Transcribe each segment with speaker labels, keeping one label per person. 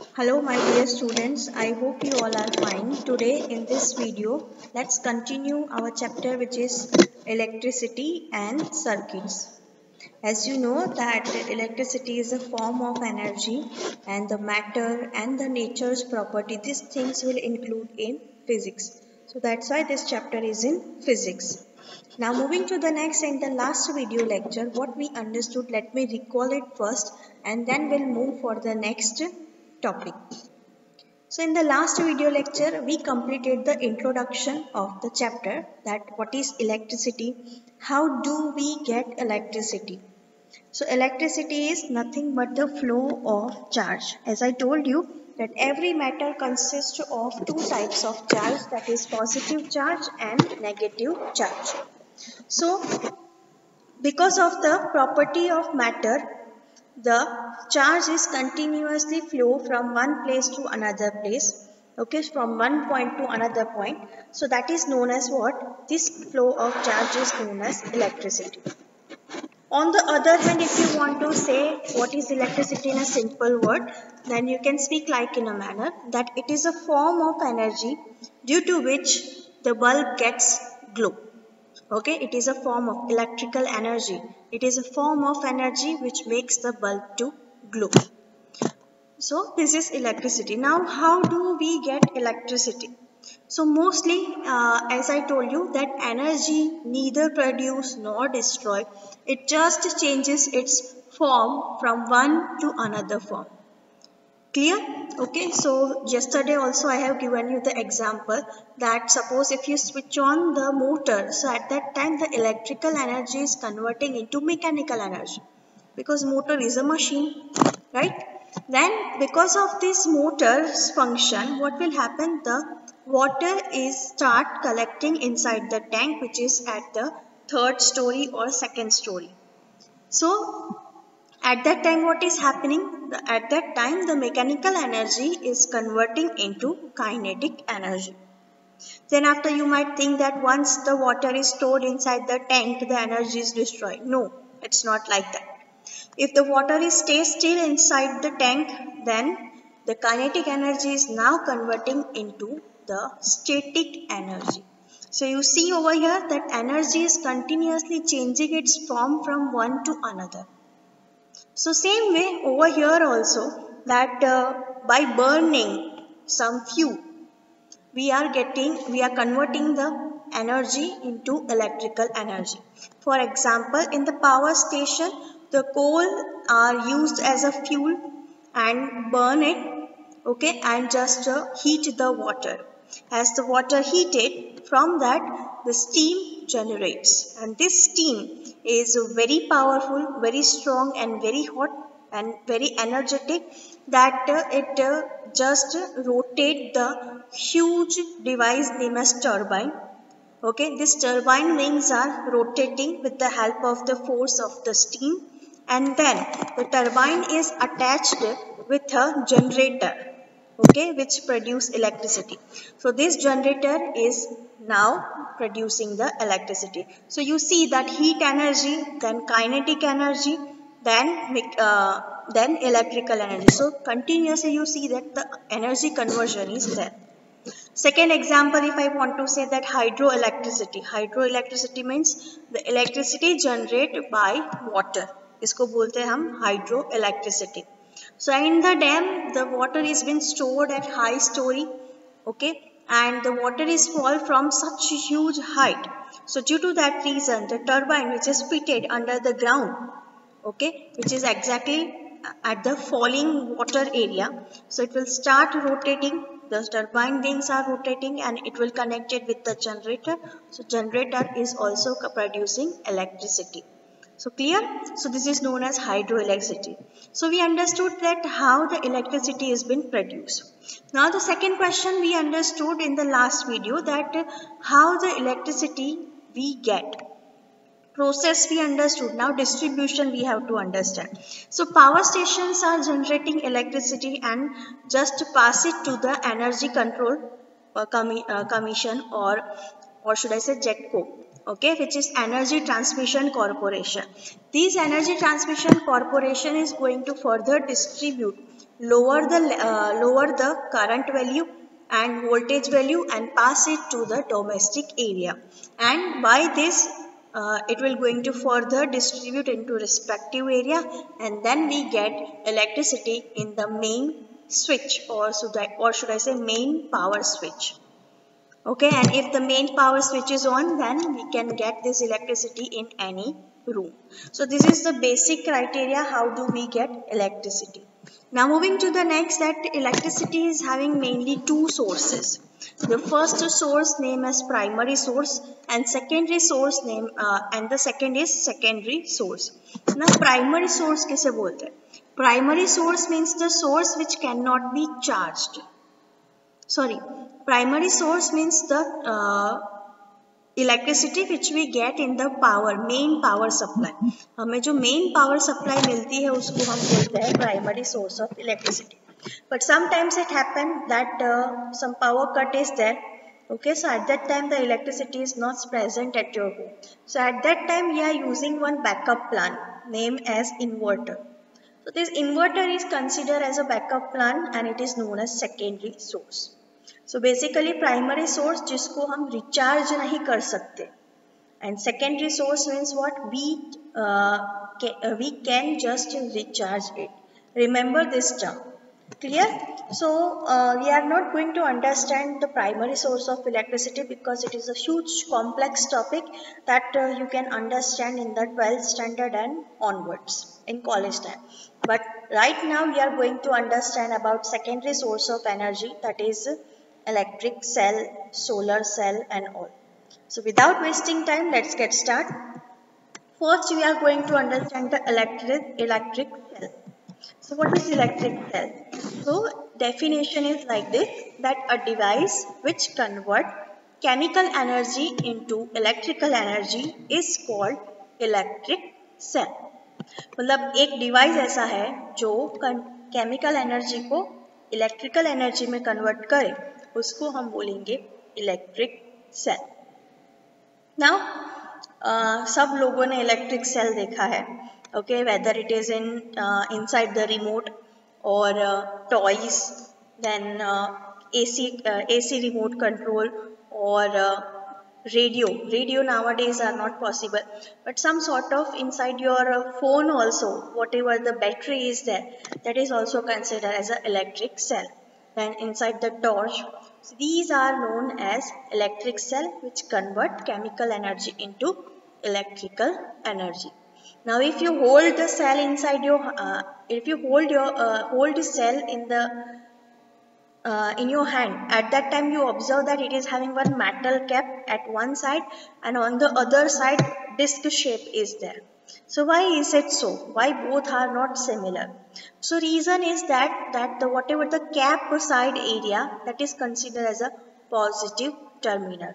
Speaker 1: Hello my dear students, I hope you all are fine. Today in this video, let's continue our chapter which is electricity and circuits. As you know that electricity is a form of energy and the matter and the nature's property, these things will include in physics. So that's why this chapter is in physics. Now moving to the next and the last video lecture, what we understood, let me recall it first and then we'll move for the next topic. So in the last video lecture, we completed the introduction of the chapter that what is electricity, how do we get electricity. So electricity is nothing but the flow of charge. As I told you that every matter consists of two types of charge, that is positive charge and negative charge. So because of the property of matter, the charge is continuously flow from one place to another place, okay, from one point to another point. So that is known as what? This flow of charge is known as electricity. On the other hand, if you want to say what is electricity in a simple word, then you can speak like in a manner that it is a form of energy due to which the bulb gets glow. Okay, it is a form of electrical energy. It is a form of energy which makes the bulb to glow. So this is electricity. Now how do we get electricity? So mostly as I told you that energy neither produce nor destroy. It just changes its form from one to another form. Clear? Okay, so yesterday also I have given you the example that suppose if you switch on the motor, so at that time the electrical energy is converting into mechanical energy because motor is a machine, right? Then because of this motor's function, what will happen? The water is start collecting inside the tank which is at the third story or second story. So at that time what is happening? At that time the mechanical energy is converting into kinetic energy. Then after you might think that once the water is stored inside the tank the energy is destroyed. No, it's not like that. If the water is stays still inside the tank, then the kinetic energy is now converting into the static energy. So you see over here that energy is continuously changing its form from one to another. So same way over here also that by burning some fuel, we are converting the energy into electrical energy. For example, in the power station, the coal are used as a fuel and burn it, okay, and just heat the water. As the water heated, from that the steam generates, and this steam is very powerful, very strong and very hot and very energetic that it just rotate the huge device named as turbine. Okay, this turbine wings are rotating with the help of the force of the steam, and then the turbine is attached with a generator, okay, which produce electricity. So this generator is now producing the electricity. So you see that heat energy, then kinetic energy, then electrical energy. So continuously you see that the energy conversion is there. Second example, if I want to say that hydroelectricity. Hydroelectricity means the electricity generated by water. इसको बोलते हैं हम hydroelectricity. So in the dam, the water is been stored at high story, okay, and the water is fall from such huge height. So due to that reason, the turbine which is fitted under the ground, okay, which is exactly at the falling water area, so it will start rotating. The turbine wings are rotating and it will connect it with the generator. So generator is also producing electricity. So clear? So this is known as hydroelectricity. So we understood that how the electricity has been produced. Now the second question we understood in the last video that how the electricity we get. Process we understood. Now distribution we have to understand. So power stations are generating electricity and just pass it to the energy control commission or should I say JETCO, okay, which is Energy Transmission Corporation. This Energy Transmission Corporation is going to further distribute lower the current value and voltage value and pass it to the domestic area, and by this it will going to further distribute into respective area, and then we get electricity in the main switch, or should I say main power switch. Okay, and if the main power switch is on, then we can get this electricity in any room. So this is the basic criteria how do we get electricity. Now moving to the next, that electricity is having mainly two sources. The first source name as primary source, and secondary source name and the second is secondary source. Now primary source किसे बोलते हैं? Primary source means the source which cannot be charged. Primary source means the electricity which we get in the main power supply. हमें जो main power supply मिलती है उसको हम बोलते हैं primary source of electricity. But sometimes it happens that some power cut is there. Okay, so at that time the electricity is not present at your home. So at that time we are using one backup plan named as inverter. So this inverter is considered as a backup plan and it is known as secondary source. So basically primary source जिसको हम recharge नहीं कर सकते, and secondary source means what, we can just recharge it. Remember this term. Clear? So we are not going to understand the primary source of electricity because it is a huge complex topic that you can understand in the 12th standard and onwards in college time. But right now we are going to understand about secondary source of energy, that is electric cell, solar cell and all. So without wasting time, let's get started. First we are going to understand the electric cell. So what is electric cell? So definition is like this, that a device which convert chemical energy into electrical energy is called electric cell. मतलब एक device ऐसा है जो chemical energy को electrical energy में convert करे, उसको हम बोलेंगे इलेक्ट्रिक सेल. नाउ सब लोगों ने इलेक्ट्रिक सेल देखा है. Okay, whether it is inside the remote or toys, then AC remote control or radio nowadays are not possible, but some sort of inside your phone also, whatever the battery is there, that is also considered as an electric cell. Then inside the torch, so these are known as electric cell which convert chemical energy into electrical energy. Now if you hold the cell inside your hold the cell in your hand, at that time you observe that it is having one metal cap at one side and on the other side disc shape is there. So why is it so? Why both are not similar? So reason is that the whatever the cap side area, that is considered as a positive terminal,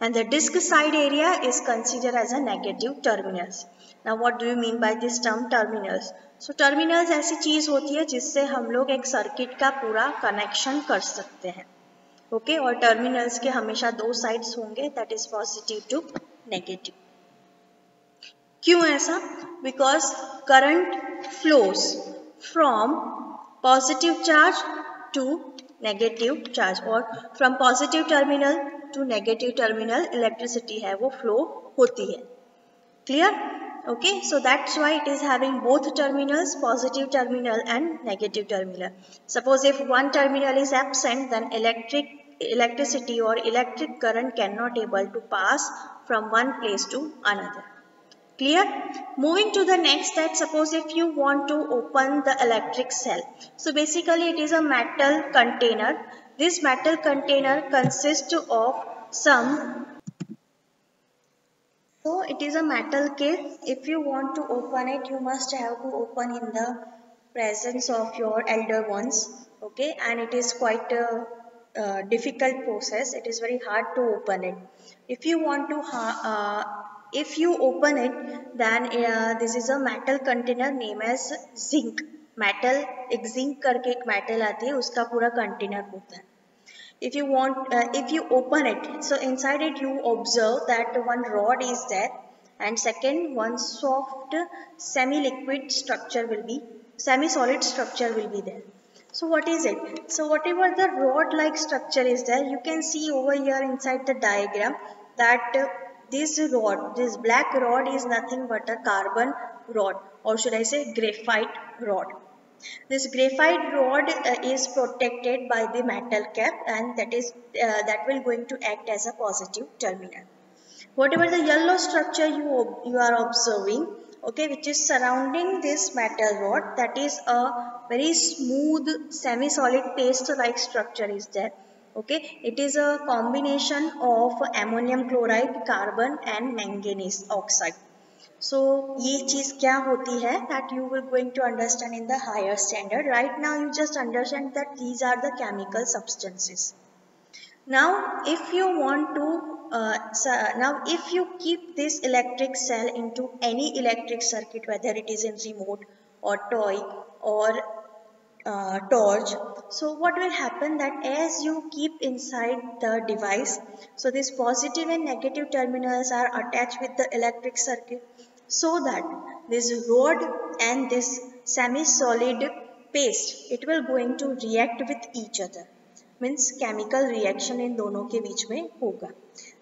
Speaker 1: and the disc side area is considered as a negative terminals. Now what do you mean by this term terminals? So terminals ऐसी चीज होती है जिससे हम लोग एक circuit का पूरा कनेक्शन कर सकते हैं. ओके, और टर्मिनल्स के हमेशा दो साइड्स होंगे, that is positive to negative. क्यों ऐसा? Because current flows from positive charge to negative charge, और from positive terminal to negative terminal electricity है वो फ्लो होती है. Clear? Okay, so that's why it is having both terminals, positive terminal and negative terminal. Suppose if one terminal is absent, then electricity or electric current cannot able to pass from one place to another. Clear? Moving to the next, that suppose if you want to open the electric cell. So basically it is a metal container. This metal container consists of some. So it is a metal case. If you want to open it, you must have to open in the presence of your elder ones. Okay, and it is quite a difficult process. It is very hard to open it. If you want to, if you open it, then this is a metal container named as zinc. Metal, एक zinc करके एक metal आती है, उसका पूरा container होता है. If you open it, so inside it you observe that one rod is there, and second one soft semi-solid structure will be there. So what is it? So whatever the rod like structure is there, you can see over here inside the diagram that this rod, this black rod is nothing but a carbon rod, or should I say graphite rod. This graphite rod is protected by the metal cap, and that will going to act as a positive terminal. Whatever the yellow structure you are observing, okay, which is surrounding this metal rod, that is a very smooth semi-solid paste-like structure is there. Okay, it is a combination of ammonium chloride, carbon, and manganese oxide. So ये चीज क्या होती है that you will going to understand in the higher standard. Right now you just understand that these are the chemical substances. Now if you want to if you keep this electric cell into any electric circuit, whether it is in remote or toy or torch, so what will happen that as you keep inside the device, so this positive and negative terminals are attached with the electric circuit, so that this rod and this semi-solid paste, it will going to react with each other. Means chemical reaction in दोनों के बीच में होगा.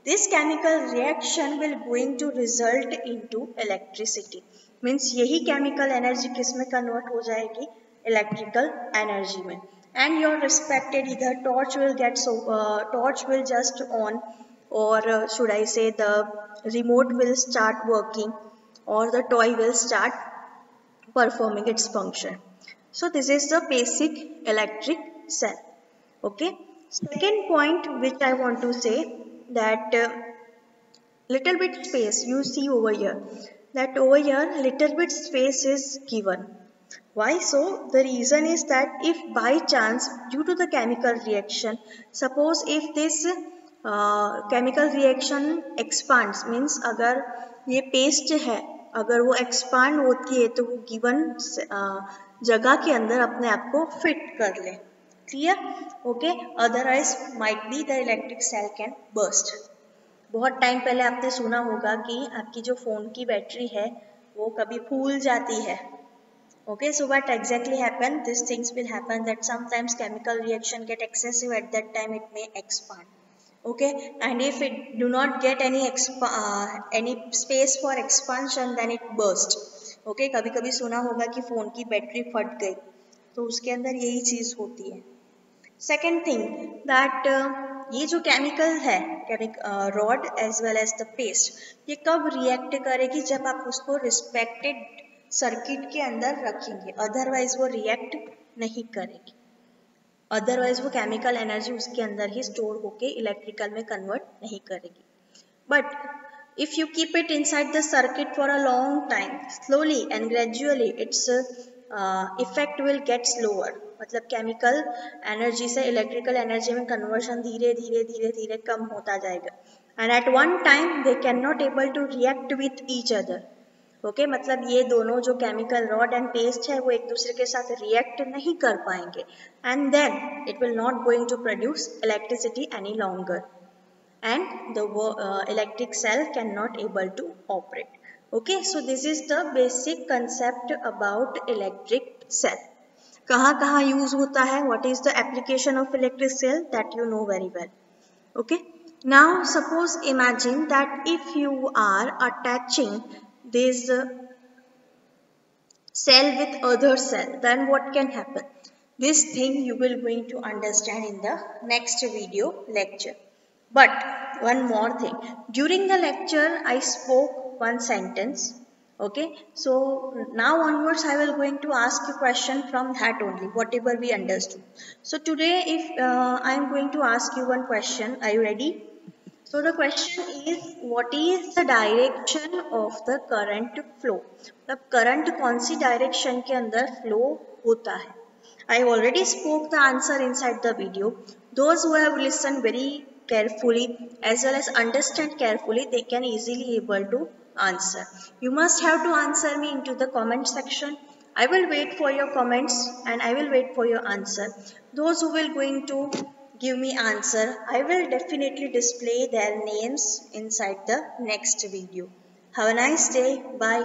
Speaker 1: This chemical reaction will going to result into electricity. Means यही chemical energy किस में convert हो जाएगी? Electrical energy में. And your respected either torch will just on, or should I say the remote will start working, or the toy will start performing its function. So this is the basic electric cell. Okay. Second point which I want to say, that little bit space you see over here, that over here little bit space is given. Why so? The reason is that if by chance due to the chemical reaction, suppose if this chemical reaction expands, means अगर ये paste है, अगर वो expand होती है तो वो given जगह के अंदर अपने आप को fit कर ले. Clear? Okay. Otherwise might be the electric cell can burst. बहुत टाइम पहले आपने सुना होगा कि आपकी जो फोन की बैटरी है वो कभी फूल जाती है. Okay, so what exactly happen? These things will happen that sometimes chemical reaction get excessive, at that time it may expand. Okay, and if it do not get any space for expansion, then it burst. Okay, कभी कभी सुना होगा कि phone की battery फट गई, तो उसके अंदर यही चीज होती है. Second thing that ये जो chemical है rod as well as the paste, ये कब react करेगी? जब आप उसको respected सर्किट के अंदर रखेंगे, अदरवाइज वो रिएक्ट नहीं करेगी. अदरवाइज वो केमिकल एनर्जी उसके अंदर ही स्टोर होके इलेक्ट्रिकल में कन्वर्ट नहीं करेगी. But if you keep it inside the circuit for a long time, slowly and gradually its effect will get slower. मतलब केमिकल एनर्जी से इलेक्ट्रिकल एनर्जी में कन्वर्शन धीरे धीरे धीरे धीरे कम होता जाएगा. And at one time they can not able to react with each other. Okay, मतलब ये दोनों जो केमिकल रॉड एंड पेस्ट है वो एक दूसरे के साथ रिएक्ट नहीं कर पाएंगे, and then it will not going to produce electricity any longer, and the electric cell can not able to operate. Okay, so this is the basic concept about electric cell. कहाँ कहाँ use होता है, what is the application of electric cell, that you know very well. Okay, now suppose imagine that if you are attaching this cell with other cell, then what can happen? This thing you will going to understand in the next video lecture. But one more thing, during the lecture I spoke one sentence. Okay, so now onwards I will going to ask you question from that only, whatever we understood. So today if I am going to ask you one question, are you ready? So the question is, what is the direction of the current flow? The current कौन सी direction के अंदर flow होता है? I already spoke the answer inside the video. Those who have listened very carefully as well as understand carefully, they can easily able to answer. You must have to answer me into the comment section. I will wait for your comments and I will wait for your answer. Those who will going to give me answer, I will definitely display their names inside the next video. Have a nice day. Bye.